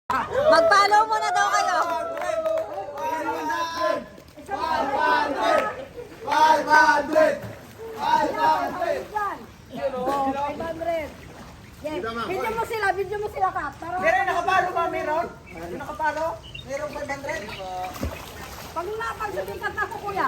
Mag-follow muna daw kayo. 500! 500. Yes. Video mo sila, Kap. Meron nakapalo ba? Meron? Meron nakapalo? Meron 500? Pag napagsubikat na ako, kuya.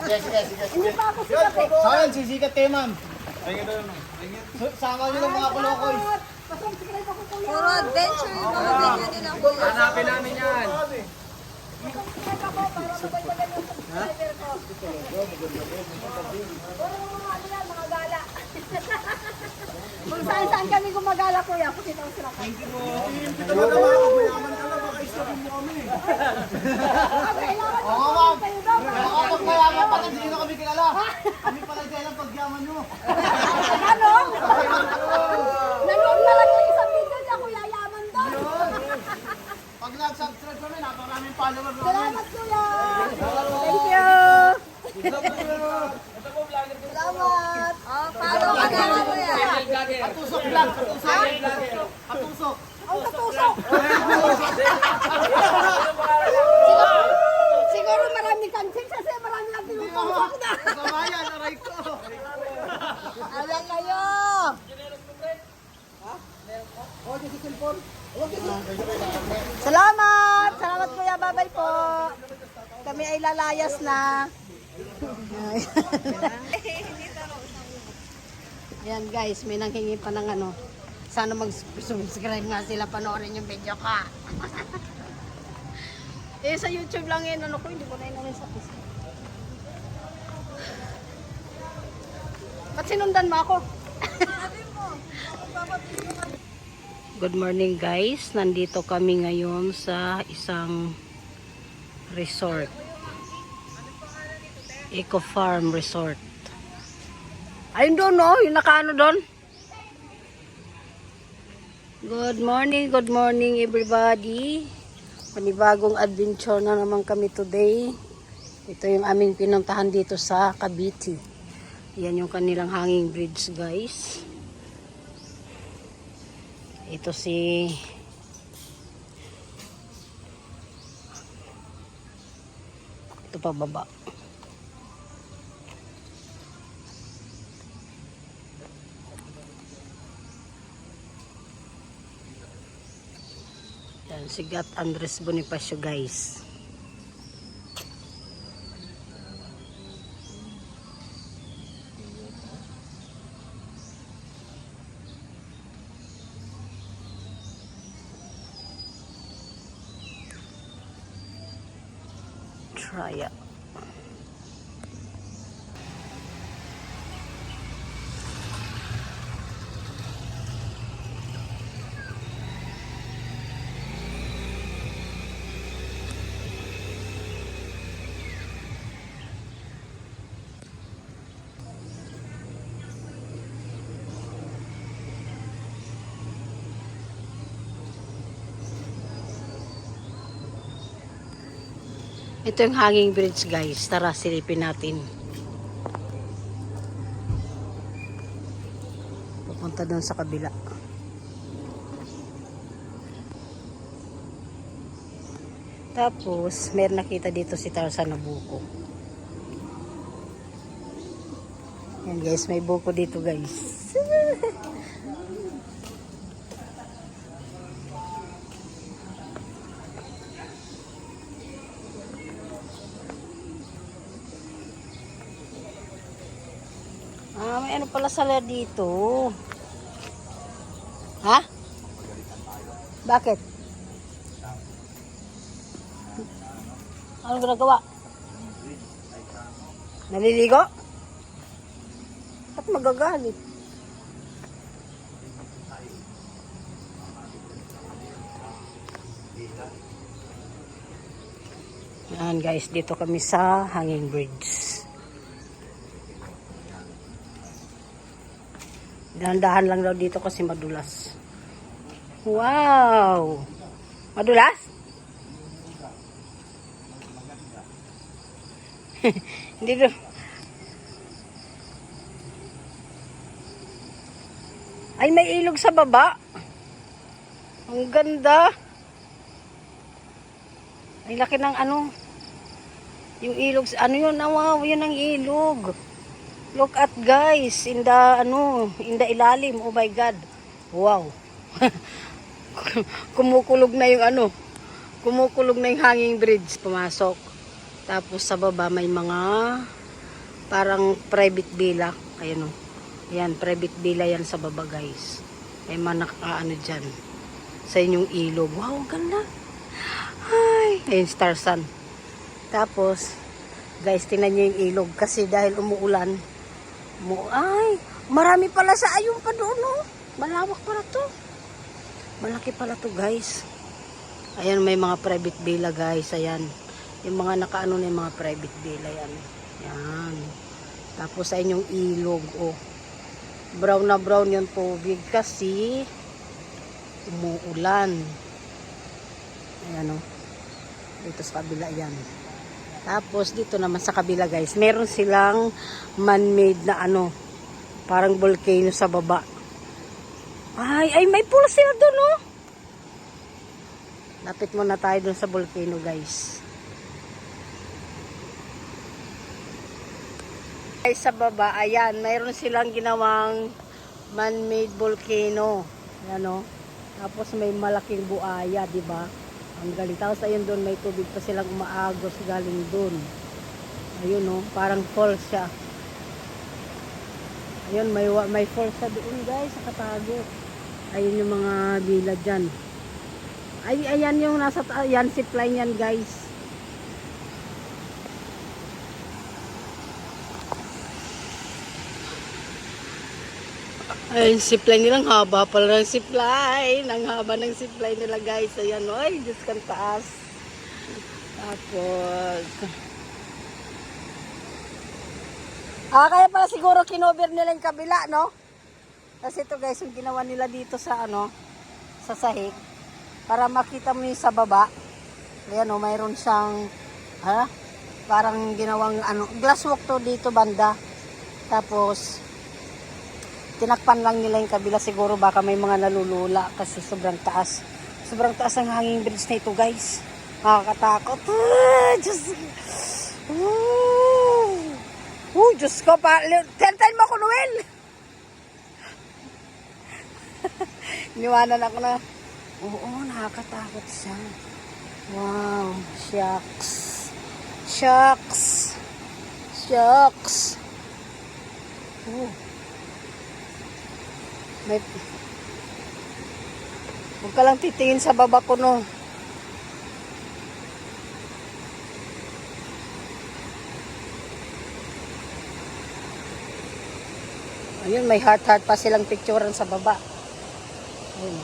Sige. Hindi pa ako sikat eh. Saan? Sisikat kayo, ma'am. Sama nyo ng mga kolokoy. Pasubscribe ako, kuya. Puro adventure yung mga video nila, kuya. Hanapin namin yan. Pasubscribe ako para magdagdagan yung subscriber ko. Puro mga ano yan, mga gala. Kung saan kami gumagala, kuya. Pakita ko sila. Thank you po. Oo, ma'am. Kapag mayaman pala, hindi nyo kami kilala. Kami pala dyan ang pagyaman nyo. Ano? Nanood na lang yung isang video niya, kuya. Yaman doon. Pag nag-subscribe kami, napakaraming followers. Salamat, kuya. Thank you. Salamat. Oh, follow ka na, kuya. Katusok lang, katusok. Ang katusok. Siguro maraming kansin kasi marami lang tinutusok na. Kamayan, aray ko. Alam kayo. Salamat. Salamat, kuya. Bye-bye po. Kami ay lalayas na. Ayan guys, may nanghingi pa ng ano. Sana mag-subscribe nga sila, panoorin yung video ka. Eh sa YouTube lang yun, ano ko, hindi ko na yun sa Facebook. Ba't sinundan mo ako? Good morning guys, nandito kami ngayon sa isang resort. Eco Farm Resort. I don't know, yung nakaano doon. Good morning everybody. Panibagong adventure na naman kami today. Ito yung aming pinuntahan dito sa Cavite. Yan yung kanilang hanging bridge guys. Ito si ito pa baba. Yan, si Gat Andres Bonifacio guys. Try it. Ito yung hanging bridge guys. Tara, silipin natin. Pupunta doon sa kabila. Tapos, meron nakita dito si Tarzan na buko. Yan guys, may buko dito guys. May ano pala sala dito. Ha? Bakit? Anong ginagawa? Naliligo? Ba't magagalit? Yan guys, dito kami sa hanging bridge. Dahan-dahan lang daw dito kasi madulas. Wow! Madulas? Hindi do. Ay, may ilog sa baba. Ang ganda. Ang laki ng ano. Yung ilog. Ano yun? Ah, wow, yun ang ilog. Look at guys. In the ilalim. Oh my God. Wow. Kumukulog na yung ano. Kumukulog na yung hanging bridge. Pumasok. Tapos sa baba may mga parang private villa. Ayan o. Ayan, private villa yan sa baba guys. May mga nakaano dyan. Sa inyong ilog. Wow, ganda. Ay, ayun, star sun. Tapos, guys, tingnan nyo yung ilog. Kasi dahil umuulan, ay, marami pala sa ayun pa doon, no? Malawak pala to. Malaki pala to, guys. Ayan, may mga private villa, guys. Ayan. Yung mga nakaano na yung mga private villa, yan. Yan. Tapos, ayun yung ilog, oh. Brown na brown yung tubig kasi umuulan. Ayan, oh. Dito sa kabila yan. Tapos dito naman sa kabila guys, meron silang man-made na ano, parang volcano sa baba. Ay may pool sila doon, oh. Lapit muna tayo doon sa volcano guys. Ay sa baba, ayan, mayroon silang ginawang man-made volcano. Ayan, oh. Tapos may malaking buaya, di ba? Ang galing. Tapos ayun doon, may tubig pa silang umaagos galing doon. Ayun, no, parang falls siya. Ayun, may falls siya doon guys, sa katago. Ayun yung mga villa dyan. Ayan yung nasa, ayan, zipline yan guys. Ayun, zipline nilang haba pala ng zipline. Ang haba ng zipline nila guys. Ayan, oy, Diyos kang taas. Tapos, kaya pala siguro kinover nila yung kabila, no? Kasi ito guys, yung ginawa nila dito sa ano, sa sahig. Para makita mo yung sa baba. Ayan, oh, mayroon siyang, parang ginawang ano, glass walk to dito banda. Tapos, tinakpan lang nila yung kabila, siguro baka may mga nalulula kasi sobrang taas. Sobrang taas ang hanging bridge na ito guys. Nakakatakot. Diyos. Diyos ko pa. Tentayin mo ako, Noel. Iniwanan ako na. Oo, nakakatakot siya. Wow. Shucks. Shucks. Shucks. Huwag ka lang titingin sa baba ko, no. Ayun, may heart-heart pa silang picturean sa baba. Ayun.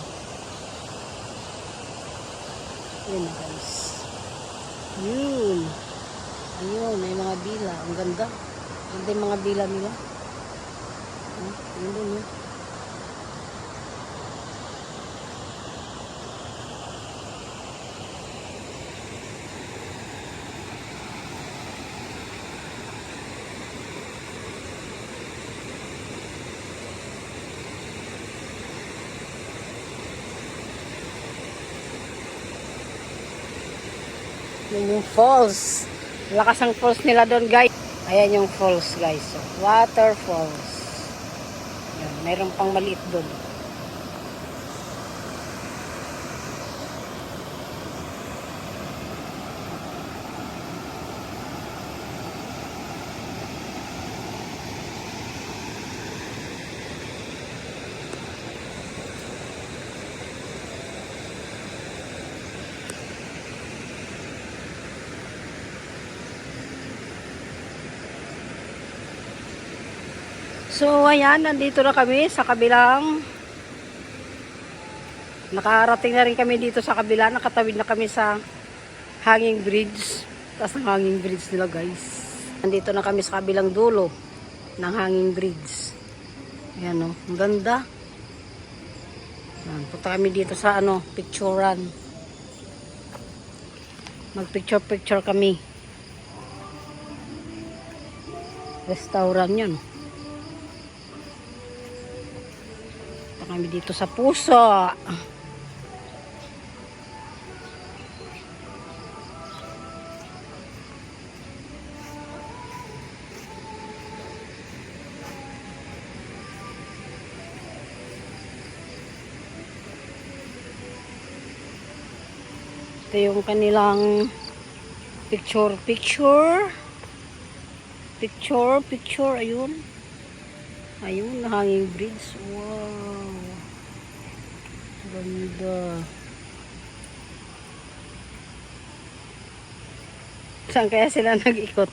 Ayun na guys. Ayun. Ayun, may mga bila. Ang ganda. Ganda yung mga bila nila. Ayun doon, yun. Yan yung falls. Lakas ang falls nila doon guys. Ayan yung falls guys. So, waterfalls. Yan, mayroon pang maliit doon. So, ayan, nandito na kami sa kabilang. Nakarating na rin kami dito sa kabila. Nakatawid na kami sa hanging bridge. Taas ng hanging bridge nila, guys. Nandito na kami sa kabilang dulo ng hanging bridge. Ayan, oh, ang ganda. Ayan, punta kami dito sa ano, picturean. Mag-picture kami. Restaurant yun. Kami dito sa puso. Ito yung kanilang picture. Ayun. Ayun, hanging bridge. Wow. Ganda. Saan kaya sila nag-ikot?